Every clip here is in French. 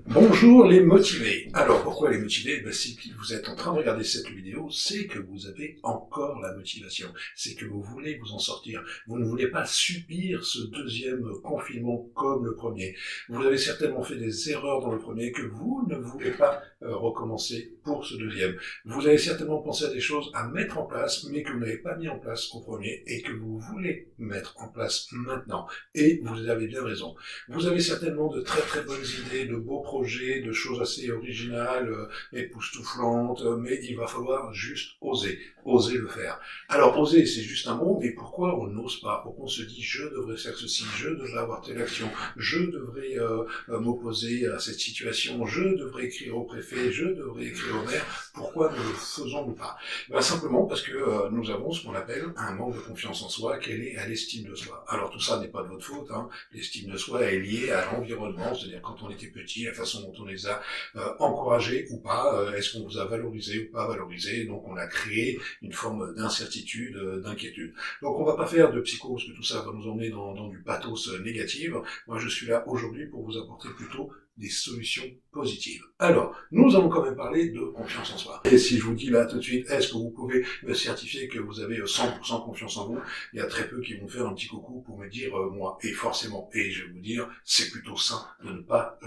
Bonjour les motivés. Alors pourquoi les motivés? Si vous êtes en train de regarder cette vidéo, c'est que vous avez encore la motivation. C'est que vous voulez vous en sortir. Vous ne voulez pas subir ce deuxième confinement comme le premier. Vous avez certainement fait des erreurs dans le premier que vous ne voulez pas recommencer pour ce deuxième. Vous avez certainement pensé à des choses à mettre en place, mais que vous n'avez pas mis en place au premier et que vous voulez mettre en place maintenant. Et vous avez bien raison. Vous avez certainement de très très bonnes idées, de beaux projets, de choses assez originales, époustouflantes, mais il va falloir juste oser le faire. Alors oser, c'est juste un mot, mais pourquoi on n'ose pas? Pourquoi on se dit je devrais faire ceci, je devrais avoir telle action, je devrais m'opposer à cette situation, je devrais écrire au préfet, je devrais écrire au maire? Pourquoi ne le faisons-nous pas? Simplement parce que nous avons ce qu'on appelle un manque de confiance en soi, qu'elle est à l'estime de soi. Alors tout ça n'est pas de votre faute, hein. L'estime de soi est liée à l'environnement, c'est-à-dire quand on était petit, la façon dont on les a encouragés ou pas, est-ce qu'on vous a valorisé ou pas valorisé, donc on a créé une forme d'incertitude, d'inquiétude. Donc on va pas faire de psychose, que tout ça va nous emmener dans du pathos négatif. Moi je suis là aujourd'hui pour vous apporter plutôt des solutions positives. Alors, nous allons quand même parler de confiance en soi. Et si je vous dis là tout de suite, est-ce que vous pouvez me certifier que vous avez 100% confiance en vous? Il y a très peu qui vont faire un petit coucou pour me dire moi. Et forcément, et je vais vous dire, c'est plutôt sain de ne pas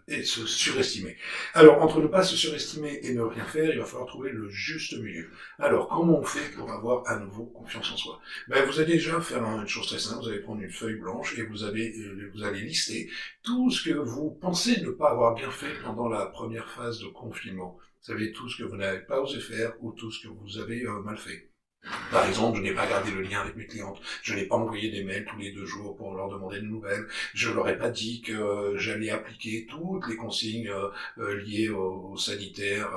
se surestimer. Alors, entre ne pas se surestimer et ne rien faire, il va falloir trouver le juste milieu. Alors, comment on fait pour avoir à nouveau confiance en soi? Vous allez déjà faire une chose très simple, vous allez prendre une feuille blanche et vous allez lister tout ce que vous pensez ne pas avoir bien fait pendant la première phase de confinement. Vous savez, tout ce que vous n'avez pas osé faire ou tout ce que vous avez mal fait. Par exemple, je n'ai pas gardé le lien avec mes clientes, je n'ai pas envoyé des mails tous les 2 jours pour leur demander de nouvelles, je leur ai pas dit que j'allais appliquer toutes les consignes liées au sanitaire,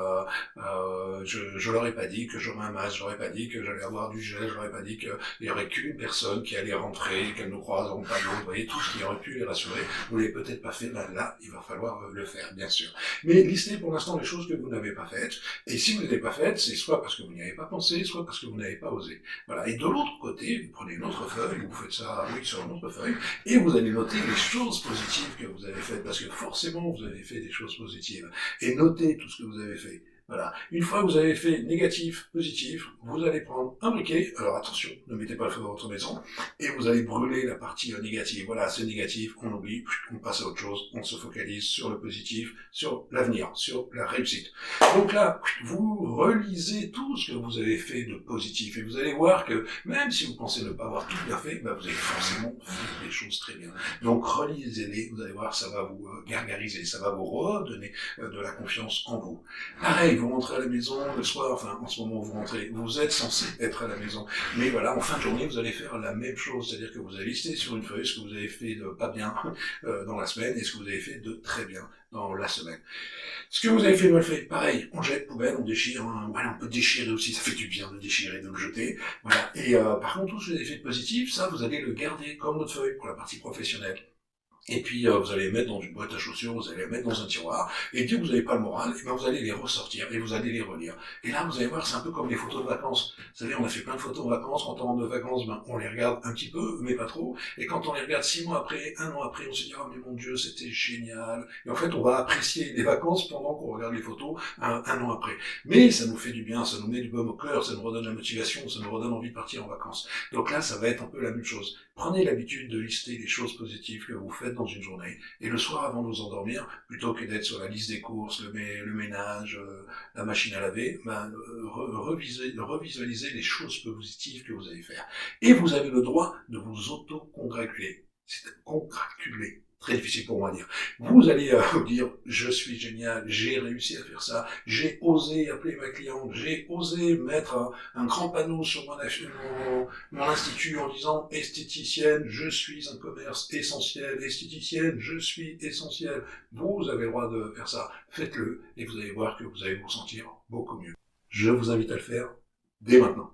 je leur ai pas dit que j'aurais un masque, je leur ai pas dit que j'allais avoir du gel, je leur ai pas dit qu'il y aurait qu'une personne qui allait rentrer, qu'elle ne croiseront pas d'autres, vous voyez, tout ce qui aurait pu les rassurer, vous l'avez peut-être pas fait, là, il va falloir le faire, bien sûr. Mais listez pour l'instant les choses que vous n'avez pas faites, et si vous ne les avez pas faites, c'est soit parce que vous n'y avez pas pensé, soit parce que vous n'avez pas osé. Voilà. Et de l'autre côté, vous prenez une autre feuille, vous faites ça sur une autre feuille, et vous allez noter les choses positives que vous avez faites, parce que forcément vous avez fait des choses positives. Et notez tout ce que vous avez fait. Voilà. Une fois que vous avez fait négatif, positif, vous allez prendre un briquet, alors attention, ne mettez pas le feu dans votre maison, et vous allez brûler la partie négative. Voilà, c'est négatif, on oublie, on passe à autre chose, on se focalise sur le positif, sur l'avenir, sur la réussite. Donc là, vous relisez tout ce que vous avez fait de positif, et vous allez voir que même si vous pensez ne pas avoir tout bien fait, vous avez forcément fait des choses très bien. Donc relisez-les, vous allez voir, ça va vous gargariser, ça va vous redonner de la confiance en vous. Pareil, vous rentrez à la maison le soir, enfin en ce moment vous rentrez, vous êtes censé être à la maison, mais voilà, en fin de journée vous allez faire la même chose, c'est-à-dire que vous allez lister sur une feuille ce que vous avez fait de pas bien dans la semaine et ce que vous avez fait de très bien dans la semaine. Ce que vous avez fait mal fait, pareil, on jette, poubelle, on déchire, voilà, on peut déchirer aussi, ça fait du bien de déchirer, de le jeter, voilà. Et par contre, tout ce que vous avez fait de positif, ça vous allez le garder comme votre feuille pour la partie professionnelle. Et puis vous allez les mettre dans une boîte à chaussures, vous allez les mettre dans un tiroir, et dès que vous n'avez pas le moral, vous allez les ressortir, et vous allez les relire. Et là, vous allez voir, c'est un peu comme les photos de vacances. Vous savez, on a fait plein de photos de vacances, quand on rentre de vacances, on les regarde un petit peu, mais pas trop, et quand on les regarde 6 mois après, 1 an après, on se dit, oh mais mon Dieu, c'était génial. Et en fait, on va apprécier les vacances pendant qu'on regarde les photos 1 an après. Mais ça nous fait du bien, ça nous met du baume au cœur, ça nous redonne la motivation, ça nous redonne envie de partir en vacances. Donc là, ça va être un peu la même chose. Prenez l'habitude de lister les choses positives que vous faites dans une journée. Et le soir, avant de vous endormir, plutôt que d'être sur la liste des courses, le ménage, la machine à laver, revisualisez les choses positives que vous allez faire. Et vous avez le droit de vous auto-congratuler. C'est congratuler. Très difficile pour moi à dire. Vous allez vous dire, je suis génial, j'ai réussi à faire ça, j'ai osé appeler ma cliente, j'ai osé mettre un grand panneau sur mon institut en disant esthéticienne, je suis un commerce essentiel, esthéticienne, je suis essentiel. Vous avez le droit de faire ça, faites-le et vous allez voir que vous allez vous sentir beaucoup mieux. Je vous invite à le faire dès maintenant.